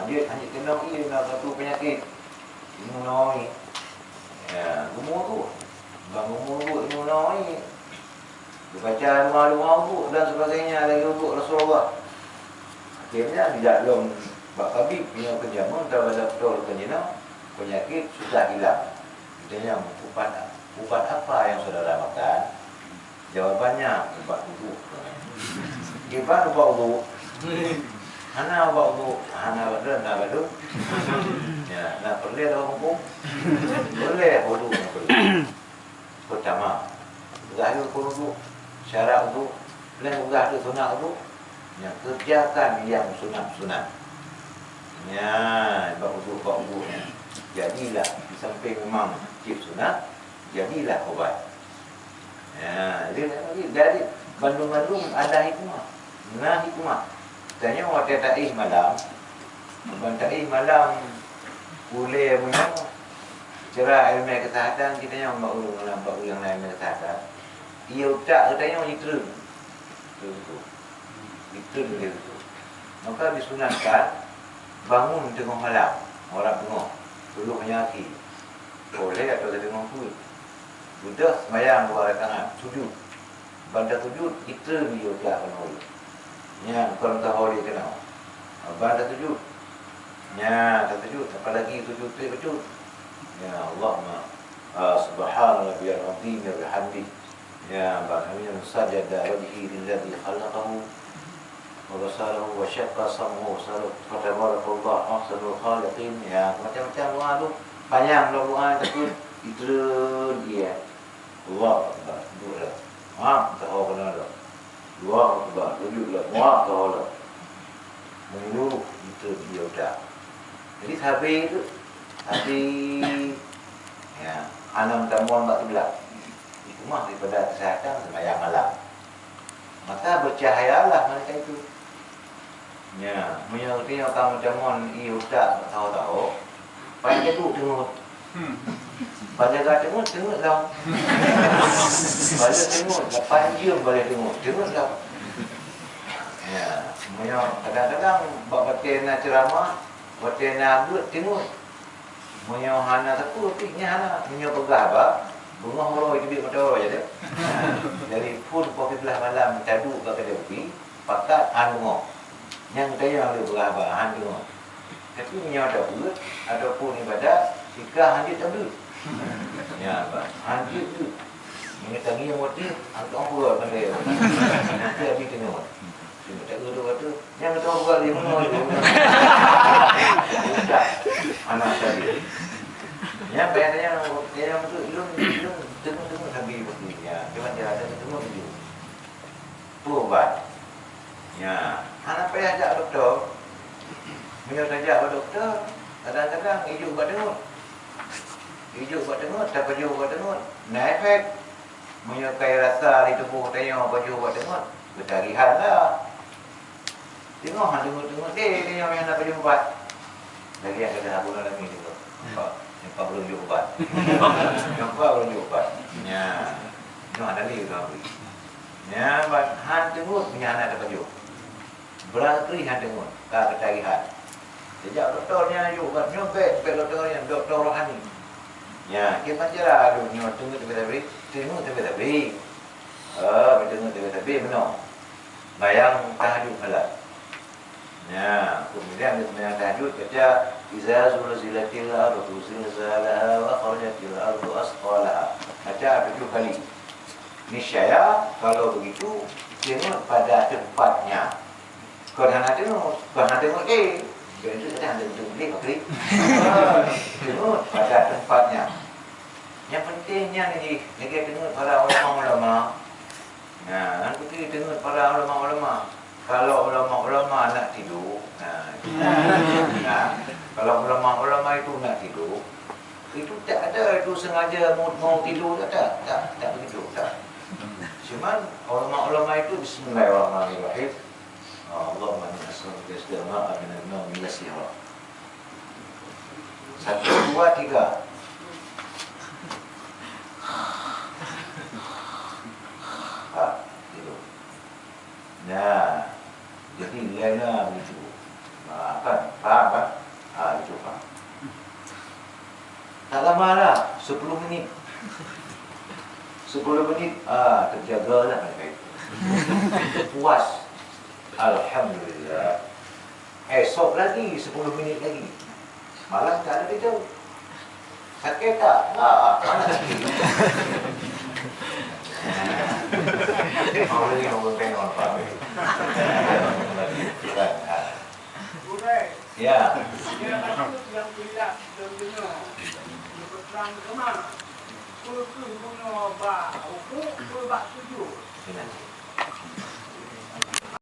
Dia hanya kena satu penyakit imunoi. Ya, umur tu. Bang umur tu imunoi. Dia baca doa-doa tu dan sebagainya lagi untuk Rasulullah. Akhirnya tidak belum bak tabib punya kerja mentah doktor kena penyakit sudah hilang. Ditanya ubat apa yang saudara makan? Jawabannya ubat wudu. Ubat wudu. Hana ubat wudu, hana badu. Ya, nak perlu ada hukum? Boleh wudu. Pertama, zahir wudu, syarat wudu, dan zahir sunat wudu. Yang kerjakan yang sunat-sunat. Ya, ubat wudu. Jadilah di samping memang cip sunat, jadilah obat. Ya, jadi bandung-bandung ada hikmah. Nah hikmah. Tanya waktu taih malam, bukan taih malam boleh punya cara ilmu kesihatan kita yang baru nampak yang lain kesihatan. Ia tak katanya liter. Tu. Liter dia tu. Maka disunatkan bangun tengah malam, orang tengah dulu penyakit. Boleh atau tengah kulit. Sudah sembahyang 2 rakaat, sujud. Pada sujud, kita dia tak penuh. Ya, bukan tahu dia kena. Pada sujud. Ya, tak sujud. Apalagi sujud tu. Ya, Allahumma subhanallah bihamdihi wa bihamdihi. Ya, bahkan sajada wajhi lilladzi khalaqahu wa basalahu wa syaqqa sam'ahu wa salahu fa tabarakallahu ahsanul khaliqin. Ya, macam-macam doa tu. Panjang doa tu. Itu dia. Allah Akbar, dua. Tahu kena dah. Dua Akbar, tujuh lah. Tahu lah. Menurut itu dia dah. Jadi habis itu, ya, anam tamuan bak sebelah. Itu mah daripada kesehatan sembahyang malam. Maka bercahayalah mereka itu. Ya, mengerti kamu tamuan iu tak tahu. Pai tu tengok. Pada tengok lah. Pada tengok, 8 jam boleh tengok lah. Ya, kadang-kadang buat batin ceramah, batin abut tengok. Punya hana takut, tiknya hana, punya pegah apa? Bunga horo itu dia motor aja deh. Dari pun kopi belah malam cadu ke kedai kopi, pakat anu. Yang tanya dia pegah apa? Anu. Tapi punya ada buat ataupun ibadat, jika hanya tahu. Ya, Pak. Hancur tu. Ini tadi yang mati, angkat pula pandai. Nanti habis tengok. Cuma tak tu. Yang tahu buat dia mana tu. Anak tadi. Ya, bayarnya yang tu ilmu tengok habis waktu. Ya, cuma dia ada tengok tu. Tu obat. Ya, anak payah ajak doktor. Menyuruh ajak doktor. Kadang-kadang hijau buat tengok. Hijau buat tengok, tak baju buat tengok. Nah efek menyukai rasa di tubuh tengok baju buat tengok. Bertarihan lah. Tengok, tengok dia yang nak baju ubat. Lagi yang kena bulan lagi tengok. Nampak belum jumpa ubat. Nampak belum jumpa ubat. Ya. Tengok ada lagi tu. Ya, han tengok punya anak ada baju. Berarti han tengok, tak ketarihan. Sejak doktornya juga nyobek doktornya, doktor rohani. Ya, kita macamlah dunia tengok tapi. Tengok tapi benar. Bayang tahajud malam. Ya, kemudian dia tahajud baca iza zulzilatil ardu zilzalaha wa akhrajatil ardu asqalaha. Baca 7 kali. Niscaya kalau begitu tengok pada tempatnya. Kalau tengok itu kita ada tengok pada tempatnya. Yang pentingnya ni kita tengok para ulama-ulama. Nah, nanti tengok para ulama-ulama. Kalau ulama-ulama nak tidur, kalau ulama-ulama itu nak tidur, itu tak ada itu sengaja mau tidur tak begitu tak. Cuman ulama-ulama itu bismillahirrahmanirrahim. Allahumma inna nas'aluka istighfara min an-nawmi yasira. 1, 2, 3. Tidur. Nah, jadi lainnya begitu. Kan, faham kan? 10 minit, terjaga lah mereka itu. Itu puas. Alhamdulillah. Esok lagi 10 minit lagi. Malam tak ada kerja. Sakit tak? Mana sakit? Orang ni orang tengok orang faham. Ya. Yang tidak dengar. Berperang kemana? Kul punya ba, kul bak tujuh.